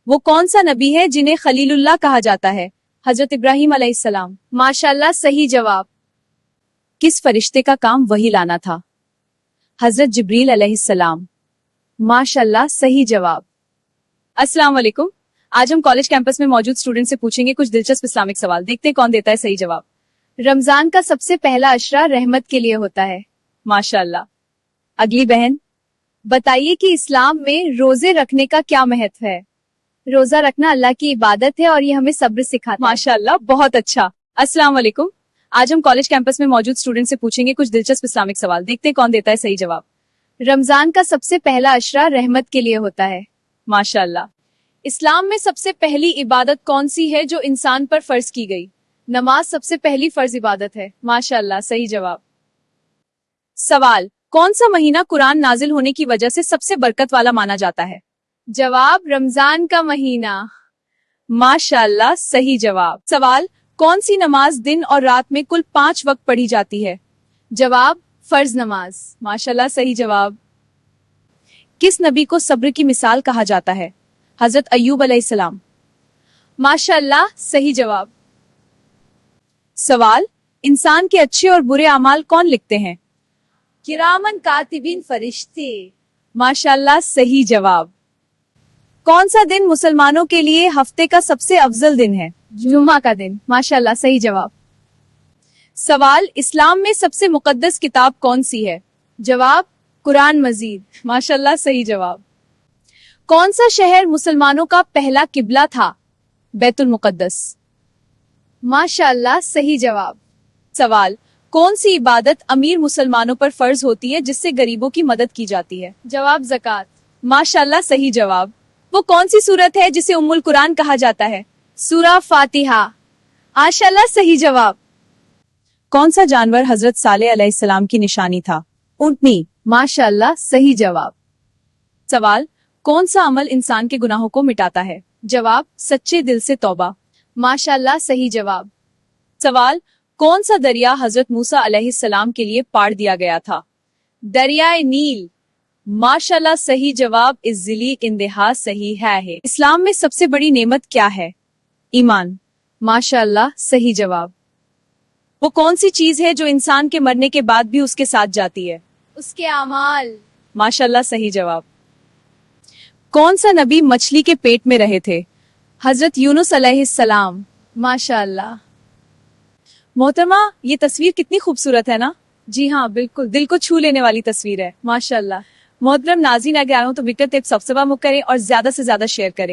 वो कौन सा नबी है जिन्हें खलीलुल्लाह कहा जाता है? हजरत इब्राहिम अलैहिस्सलाम। माशाल्लाह, सही जवाब। किस फरिश्ते का काम वही लाना था? हजरत जिब्रील अलैहिस्सलाम। माशाल्लाह, सही जवाब। अस्सलाम वालेकुम। आज हम कॉलेज कैंपस में मौजूद स्टूडेंट से पूछेंगे कुछ दिलचस्प इस्लामिक सवाल। देखते हैं कौन देता है सही जवाब। रमजान का सबसे पहला अशरा रहमत के लिए होता है। माशाल्लाह। अगली बहन, बताइए कि इस्लाम में रोजे रखने का क्या महत्व है? रोजा रखना अल्लाह की इबादत है और ये हमें सब्र सिखाता है। माशाल्लाह, बहुत अच्छा। अस्सलाम वालेकुम। आज हम कॉलेज कैंपस में मौजूद स्टूडेंट से पूछेंगे कुछ दिलचस्प इस्लामिक सवाल। देखते हैं कौन देता है सही जवाब। रमजान का सबसे पहला अशरा रहमत के लिए होता है। माशाल्लाह। इस्लाम में सबसे पहली इबादत कौन सी है जो इंसान पर फर्ज की गई? नमाज सबसे पहली फर्ज इबादत है। माशाल्लाह, सही जवाब। सवाल, कौन सा महीना कुरान नाजिल होने की वजह से सबसे बरकत वाला माना जाता है? जवाब, रमजान का महीना। माशाल्लाह, सही जवाब। सवाल, कौन सी नमाज दिन और रात में कुल 5 वक्त पढ़ी जाती है? जवाब, फर्ज नमाज। माशाल्लाह, सही जवाब। किस नबी को सब्र की मिसाल कहा जाता है? हजरत अय्यूब अलैहिस्सलाम। माशाल्लाह, सही जवाब। सवाल, इंसान के अच्छे और बुरे अमाल कौन लिखते हैं? किरामन कातिबीन, फरिश्ते। माशाल्लाह, सही जवाब। कौन सा दिन मुसलमानों के लिए हफ्ते का सबसे अफजल दिन है? जुम्मा का दिन। माशाल्लाह, सही जवाब। सवाल, इस्लाम में सबसे मुकद्दस किताब कौन सी है? जवाब, कुरान मजीद। माशाल्लाह, सही जवाब। कौन सा शहर मुसलमानों का पहला किबला था? बैतुल मुकद्दस। माशाल्लाह, सही जवाब। सवाल, कौन सी इबादत अमीर मुसलमानों पर फर्ज होती है जिससे गरीबों की मदद की जाती है? जवाब, ज़कात। माशाल्लाह, सही जवाब। वो कौन सी सूरत है जिसे उम्मुल कुरान कहा जाता है? सूरा फातिहा। माशाल्लाह, सही जवाब। कौन सा जानवर हजरत सालेह अलैहिस्सलाम की निशानी था? ऊंटनी। माशाल्लाह, सही जवाब। सवाल, कौन सा अमल इंसान के गुनाहों को मिटाता है? जवाब, सच्चे दिल से तौबा। माशाल्लाह, सही जवाब। सवाल, कौन सा दरिया हजरत मूसा अलैहिस्सलाम के लिए पाड़ दिया गया था? दरियाए नील। माशाल्लाह, सही जवाब। इज़्ज़िली इंतहा सही है। इस्लाम में सबसे बड़ी नेमत क्या है? ईमान। माशाल्लाह, सही जवाब। वो कौन सी चीज है जो इंसान के मरने के बाद भी उसके साथ जाती है? उसके अमाल। माशाल्लाह, सही जवाब। कौन सा नबी मछली के पेट में रहे थे? हजरत यूनुस अलैहिस्सलाम। माशाल्लाह। मोहतरमा, ये तस्वीर कितनी खूबसूरत है ना? जी हाँ, बिल्कुल दिल को छू लेने वाली तस्वीर है। माशाल्लाह। मोहतरम नाज़रीन, अगर आए हो तो विक्टर टिप्स सब्सक्राइब करें और ज्यादा से ज्यादा शेयर करें।